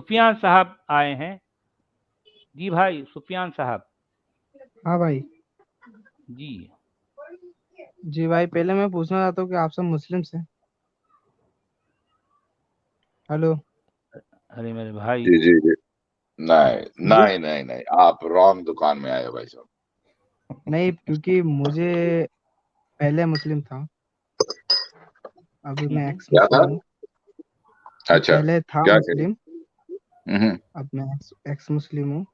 سفیان صاحب آئے ہیں. جی بھائی سفیان صاحب. ہاں بھائی. جی جی بھائی پہلے میں پوچھنا چاہتا ہوں کہ آپ سب مسلم سے. ہلو. ارے میرے بھائی. جی جی جی نہیں آپ رانگ دکان میں آئے ہو بھائی صاحب. نہیں کیونکہ مجھے پہلے مسلم تھا, ابھی میں ایکس کیا تھا؟ مسلم ہوں. اچھا پہلے تھا کیا مسلم, ہوں اب میں ایکس مسلم ہوں.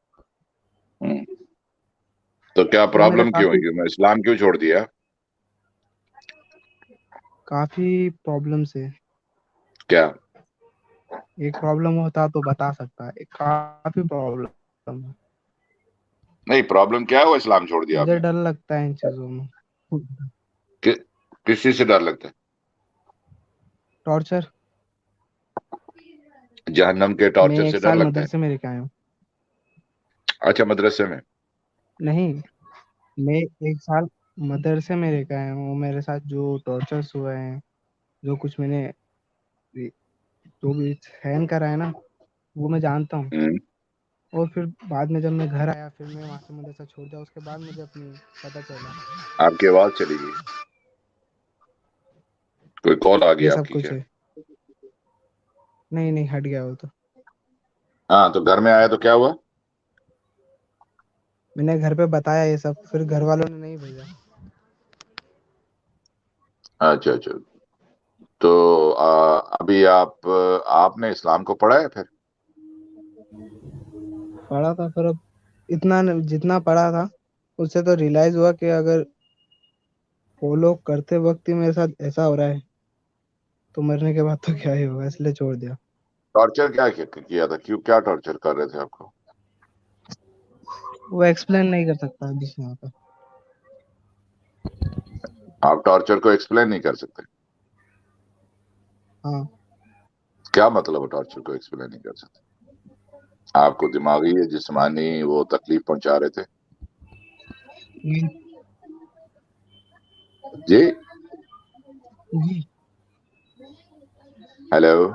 تو کیا تو میرے پرابلم کیوں کافی ہے؟ میں اسلام کیوں چھوڑ دیا؟ کافی پرابلمس ہے. کیا ایک پرابلم ہوتا تو بتا سکتا ہے, کافی پرابلم. نہیں پرابلم کیا ہے وہ اسلام چھوڑ دیا آپ مجھے نے؟ ڈر لگتا ہے ان چیزوں میں. کس چیز سے ڈر لگتا ہے؟ ٹارچر. جہنم کے میں ٹارچر سے ایک ڈر سال لگتا ہے؟ مدرسے میں رہ کے آیا ہوں. اچھا مدرسے میں. نہیں, میں ایک سال مدرسے میں رہ کے آیا ہوں. میرے ساتھ جو ٹارچرس ہوئے ہیں, جو کچھ میں نے جو بھی سہن کرا ہے نا, وہ میں جانتا ہوں. اور پھر بعد میں جب میں گھر آیا, پھر میں وہاں سے مدرسہ چھوڑ دیا, اس کے بعد مجھے اپنی پتہ چلا. آپ کی آواز چلی گئی, کوئی کال آ یہ گیا آپ سب کی کچھ کیا؟ ہے. نہیں ہٹ گیا وہ تو. ہاں تو گھر میں آیا تو کیا ہوا؟ میں نے گھر پہ بتایا یہ سب, پھر گھر والوں نے نہیں بھیجا. اچھا تو ابھی آپ نے اسلام کو پڑھا ہے پھر؟ پڑھا تھا, پھر اب اتنا جتنا پڑھا تھا اس سے تو ریئلائز ہوا کہ اگر فالو کرتے وقت ہی میرے ساتھ ایسا ہو رہا ہے تو مرنے کے بعد تو کیا ہی ہوگا, اس لیے چھوڑ دیا. ٹارچر کیا تھا؟ کیا ٹارچر کر رہے تھے آپ کو؟ وہ ایکسپلین نہیں کر سکتا ابھی یہاں پہ. آپ ٹارچر کو ایکسپلین نہیں کر سکتے؟ ہاں. کیا مطلب ہے ٹارچر کو ایکسپلین نہیں کر سکتے؟ آپ کو دماغی یا جسمانی وہ تکلیف پہنچا رہے تھے؟ جی جی ہیلو.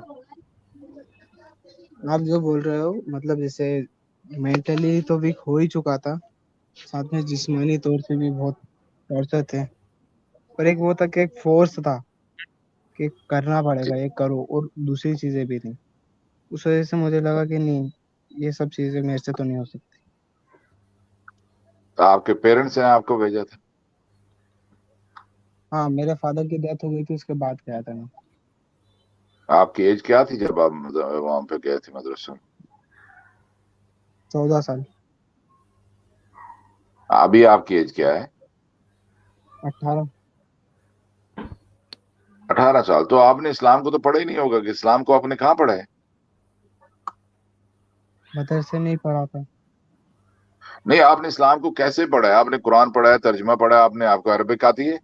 آپ جو بول رہے ہو, مطلب جیسے مینٹلی تو ویک ہو ہی چکا تھا, ساتھ میں جسمانی طور سے بھی بہت ٹارچر تھے. اور ایک وہ تھا کہ ایک فورس تھا کہ کرنا پڑے گا, یہ کرو, اور دوسری چیزیں بھی تھیں. اس وجہ سے مجھے لگا کہ نہیں, یہ سب چیزیں میرے سے تو نہیں ہو سکتی. تو آپ کے پیرنٹس نے آپ کو بھیجا تھا؟ ہاں, میرے فادر کی ڈیتھ ہو گئی تھی, اس کے بعد کیا تھا میں. آپ کی ایج کیا تھی جب آپ وہاں پہ گئے تھے مدرسہ؟ 14 سال. ابھی آپ کی ایج کیا ہے؟ 18. 18 سال. تو آپ نے اسلام کو تو پڑھا ہی نہیں ہوگا, کہ اسلام کو آپ نے کہاں پڑھا ہے؟ مدرسے میں ہی پڑھا تھا. نہیں, آپ نے اسلام کو کیسے پڑھا ہے؟ آپ نے قرآن پڑھا ہے, ترجمہ پڑھا ہے آپ کو عربک آتی ہے؟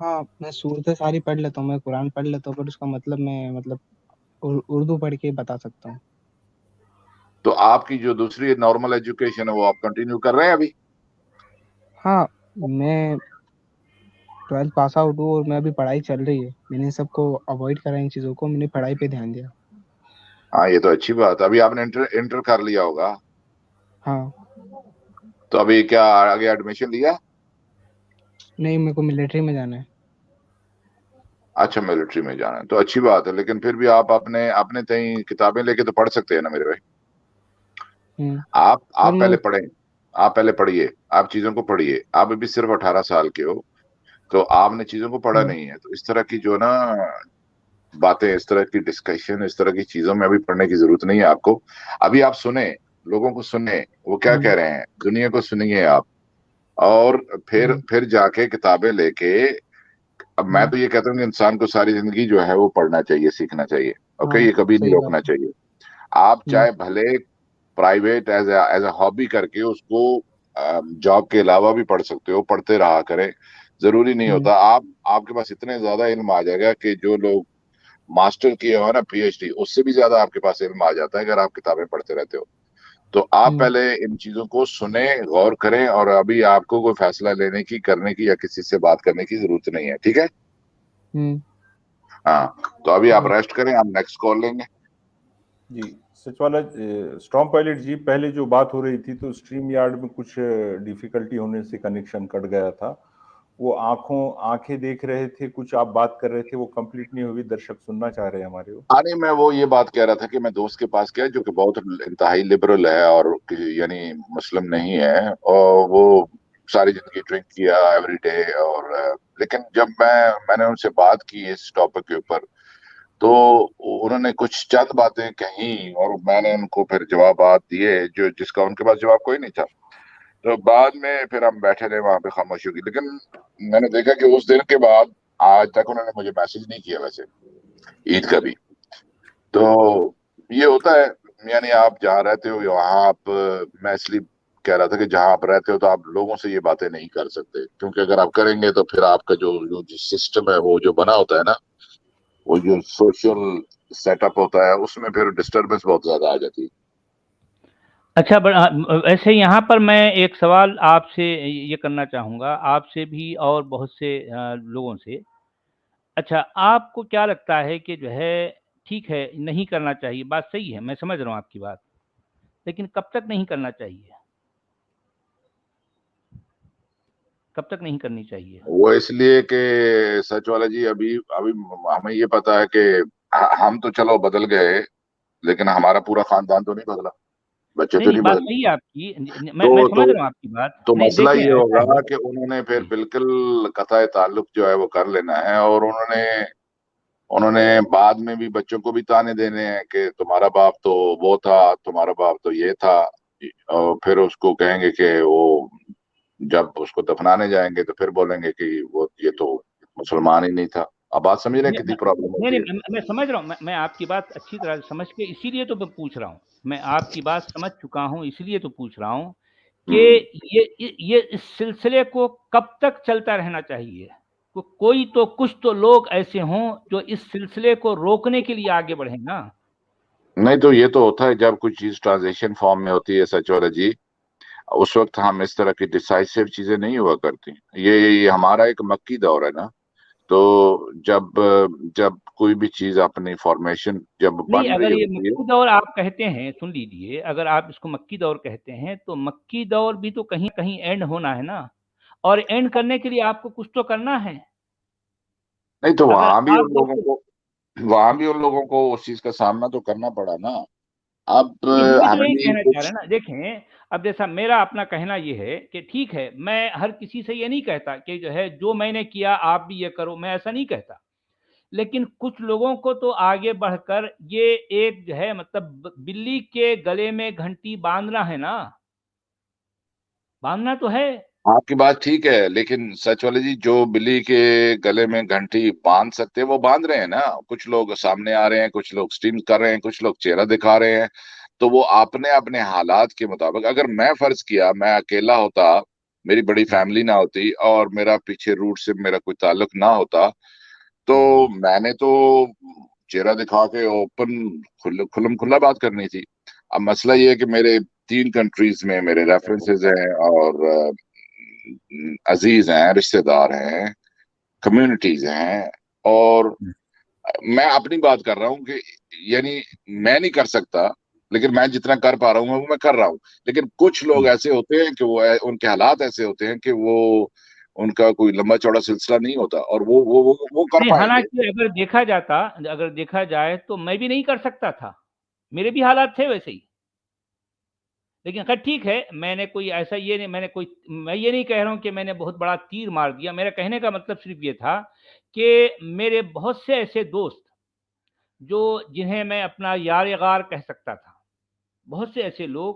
ہاں, میں صورتیں ساری پڑھ لیتا ہوں, میں قرآن پڑھ لیتا ہوں, پر اس کا مطلب میں اردو پڑھ کے بتا سکتا ہوں. تو آپ کی جو دوسری نارمل ایجوکیشن ہے وہ آپ کنٹینیو کر رہے ہیں ابھی؟ ہاں, میں 12th پاس آؤٹ ہوں, اور میں ابھی پڑھائی چل رہی ہے. میں نے سب کو اوائڈ کرا ان چیزوں کو, میں نے پڑھائی پہ دھیان دیا. ہاں یہ تو اچھی بات ہے. ابھی آپ نے انٹر کر لیا ہوگا. ہاں. تو ابھی کیا آگے ایڈمیشن لیا؟ نہیں, میرے کو ملٹری میں جانا ہے. اچھا ملٹری میں جانا ہے تو اچھی بات ہے, لیکن پھر بھی آپ اپنے تئیں کتابیں لے کے تو پڑھ سکتے ہیں نا میرے بھائی. پر آپ میں پہلے پڑھیں, آپ پہلے پڑھیے, آپ چیزوں کو پڑھیے. آپ ابھی صرف 18 سال کے ہو, تو آپ نے چیزوں کو پڑھا نہیں ہے, تو اس طرح کی جو نا باتیں, اس طرح کی ڈسکشن, اس طرح کی چیزوں میں ابھی پڑھنے کی ضرورت نہیں ہے آپ کو. ابھی آپ سنیں, لوگوں کو سنیں وہ کیا کہہ رہے ہیں, دنیا کو سنیے آپ, اور پھر جا کے کتابیں لے کے. اب میں تو یہ کہتا ہوں کہ انسان کو ساری زندگی جو ہے وہ پڑھنا چاہیے, سیکھنا چاہیے. اوکے, یہ کبھی نہیں صحیح روکنا بات چاہیے. آپ چاہے بھلے پرائیویٹ ایز اے ہابی کر کے اس کو جاب کے علاوہ بھی پڑھ سکتے ہو, پڑھتے رہا کریں. ضروری نہیں ہوتا. آپ کے پاس اتنے زیادہ علم آ جائے گا کہ جو لوگ ماسٹر کیے ہو نا, پی ایچ ڈی, اس سے بھی زیادہ آپ کے پاس علم آ جاتا ہے اگر آپ کتابیں پڑھتے رہتے ہو. تو آپ پہلے ان چیزوں کو سنیں, غور کریں, اور ابھی آپ کو کوئی فیصلہ لینے کی, کرنے کی, یا کسی سے بات کرنے کی ضرورت نہیں ہے. ٹھیک ہے؟ ہاں, تو ابھی آپ ریسٹ کریں, آپ نیکسٹ کال لیں گے. جی سچ والا اسٹارم پائلٹ جی، پہلے جو بات ہو رہی تھی تو اسٹریم یارڈ میں کچھ ڈیفیکلٹی ہونے سے کنیکشن کٹ گیا تھا. وہ آنکھیں دیکھ رہے تھے، کچھ آپ بات کر رہے تھے، وہ کمپلیٹ نہیں ہوئی، درشک سننا چاہ رہے ہیں ہمارے. نہیں، میں وہ یہ بات کہہ رہا تھا کہ میں دوست کے پاس گیا جو کہ بہت انتہائی لبرل ہے اور یعنی مسلم نہیں ہے، اور وہ ساری زندگی ڈرنک کیا ایوری ڈے، اور لیکن جب میں نے ان سے بات کی اس ٹاپک کے اوپر تو انہوں نے کچھ چند باتیں کہیں اور میں نے ان کو پھر جوابات دیے جس کا ان کے پاس جواب کوئی نہیں تھا. تو بعد میں پھر ہم بیٹھے رہے وہاں پہ خاموشی کی، لیکن میں نے دیکھا کہ اس دن کے بعد آج تک انہوں نے مجھے میسج نہیں کیا ویسے عید کا بھی. تو یہ ہوتا ہے، یعنی آپ جہاں رہتے ہو وہاں آپ، میں اس لیے کہہ رہا تھا کہ جہاں آپ رہتے ہو تو آپ لوگوں سے یہ باتیں نہیں کر سکتے، کیونکہ اگر آپ کریں گے تو پھر آپ کا جو سسٹم ہے وہ جو بنا ہوتا ہے نا، وہ جو سوشل سیٹ اپ ہوتا ہے اس میں پھر ڈسٹربنس بہت زیادہ آ جاتی ہے. اچھا، ایسے یہاں پر میں ایک سوال آپ سے یہ کرنا چاہوں گا، آپ سے بھی اور بہت سے لوگوں سے. اچھا، آپ کو کیا لگتا ہے کہ جو ہے ٹھیک ہے نہیں کرنا چاہیے، بات صحیح ہے، میں سمجھ رہا ہوں آپ کی بات، لیکن کب تک نہیں کرنا چاہیے؟ کب تک نہیں کرنی چاہیے؟ وہ اس لیے کہ سچ والا جی ابھی ہمیں یہ پتا ہے کہ ہم تو چلو بدل گئے، لیکن ہمارا پورا خاندان تو نہیں بدلا، بچے تو نہیں، نہیں بات بدلے. صحیح ہے آپ کی، میں تو سمجھ رہا ہوں آپ کی بات. تو نہیں مسئلہ دیکھیں، یہ ایسا ہوگا ہے کہ انہوں نے پھر جی. بالکل قطع تعلق جو ہے وہ کر لینا ہے، اور انہوں نے بعد میں بھی بچوں کو بھی تانے دینے ہیں کہ تمہارا باپ تو وہ تھا، تمہارا باپ تو یہ تھا، اور پھر اس کو کہیں گے کہ وہ جب اس کو دفنانے جائیں گے تو پھر بولیں گے کہ وہ یہ تو مسلمان ہی نہیں تھا. اب بات سمجھ رہے ہیں کتنی پرابلم نہیں ہوتی ہے. نہیں، میں سمجھ رہا ہوں، میں آپ کی بات اچھی طرح سے سمجھ کے اسی لیے تو میں پوچھ رہا ہوں، میں آپ کی بات سمجھ چکا ہوں اس لیے تو پوچھ رہا ہوں کہ یہ اس سلسلے کو کب تک چلتا رہنا چاہیے؟ کوئی تو کچھ تو لوگ ایسے ہوں جو اس سلسلے کو روکنے کے لیے آگے بڑھیں نا. نہیں تو یہ تو ہوتا ہے جب کوئی چیز ٹرانزیشن فارم میں ہوتی ہے سچ والا جی، اس وقت ہم اس طرح کی ڈیسائسو چیزیں نہیں ہوا کرتی. یہ ہمارا ایک مکی دور ہے نا، تو جب کوئی بھی چیز اپنی فارمیشن جب نہیں، بن اگر رہی یہ ہوتی ہے. مکی دور آپ کہتے ہیں، سن لیجئے، اگر آپ اس کو مکی دور کہتے ہیں تو مکی دور بھی تو کہیں کہیں اینڈ ہونا ہے نا، اور اینڈ کرنے کے لیے آپ کو کچھ تو کرنا ہے. نہیں تو اگر وہاں بھی آپ ان لوگوں دیکھیں، کو اس چیز کا سامنا تو کرنا پڑا نا. اب نہیں، ہم بھی تو ہمیں یہی بھی کہنا چاہ رہے کچھ. ہیں نا. دیکھیں، اب جیسا میرا اپنا کہنا یہ ہے کہ ٹھیک ہے، میں ہر کسی سے یہ نہیں کہتا کہ جو ہے جو میں نے کیا آپ بھی یہ کرو، میں ایسا نہیں کہتا، لیکن کچھ لوگوں کو تو آگے بڑھ کر یہ ایک جو ہے مطلب بلی کے گلے میں گھنٹی باندھنا ہے نا، باندھنا تو ہے. آپ کی بات ٹھیک ہے، لیکن سچ والے جی جو بلی کے گلے میں گھنٹی باندھ سکتے وہ باندھ رہے ہیں نا. کچھ لوگ سامنے آ رہے ہیں، کچھ لوگ سٹریم کر رہے ہیں، کچھ لوگ چہرہ دکھا رہے ہیں. تو وہ اپنے حالات کے مطابق، اگر میں فرض کیا میں اکیلا ہوتا، میری بڑی فیملی نہ ہوتی اور میرا پیچھے روٹ سے میرا کوئی تعلق نہ ہوتا، تو میں نے تو چہرہ دکھا کے اوپن کھلم کھلا بات کرنی تھی. اب مسئلہ یہ ہے کہ میرے 3 کنٹریز میں میرے ریفرنسز ہیں اور عزیز ہیں، رشتہ دار ہیں، کمیونٹیز ہیں، اور میں اپنی بات کر رہا ہوں کہ یعنی میں نہیں کر سکتا، لیکن میں جتنا کر پا رہا ہوں وہ میں کر رہا ہوں. لیکن کچھ لوگ ایسے ہوتے ہیں کہ وہ ان کے حالات ایسے ہوتے ہیں کہ وہ ان کا کوئی لمبا چوڑا سلسلہ نہیں ہوتا اور وہ کر نہیں، پائیں گے. حالانکہ اگر دیکھا جائے تو میں بھی نہیں کر سکتا تھا، میرے بھی حالات تھے ویسے ہی. لیکن خیر ٹھیک ہے، میں نے کوئی ایسا یہ نہیں، میں یہ نہیں کہہ رہا ہوں کہ میں نے بہت بڑا تیر مار دیا. میرا کہنے کا مطلب صرف یہ تھا کہ میرے بہت سے ایسے دوست جنہیں میں اپنا یار غار کہہ سکتا تھا، بہت سے ایسے لوگ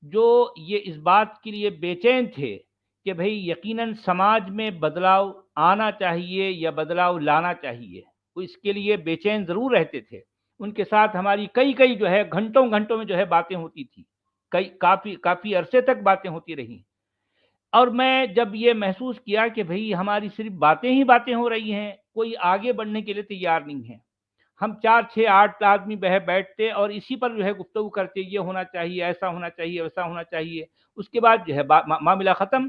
جو یہ اس بات کے لیے بے چین تھے کہ بھئی یقیناً سماج میں بدلاؤ آنا چاہیے یا بدلاؤ لانا چاہیے، وہ اس کے لیے بے چین ضرور رہتے تھے. ان کے ساتھ ہماری کئی جو ہے گھنٹوں میں جو ہے باتیں ہوتی تھی، کافی عرصے تک باتیں ہوتی رہی. اور میں جب یہ محسوس کیا کہ بھئی ہماری صرف باتیں ہی باتیں ہو رہی ہیں، کوئی آگے بڑھنے کے لیے تیار نہیں ہے، ہم 4 6 8 آدمی بیٹھتے اور اسی پر جو ہے گفتگو کرتے، یہ ہونا چاہیے، ایسا ہونا چاہیے، ویسا ہونا چاہیے، اس کے بعد جو ہے معاملہ ختم.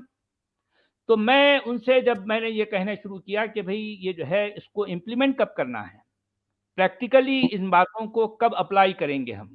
تو میں ان سے جب میں نے یہ کہنا شروع کیا کہ بھئی یہ جو ہے اس کو امپلیمنٹ کب کرنا ہے، پریکٹیکلی ان باتوں کو کب اپلائی کریں گے ہم،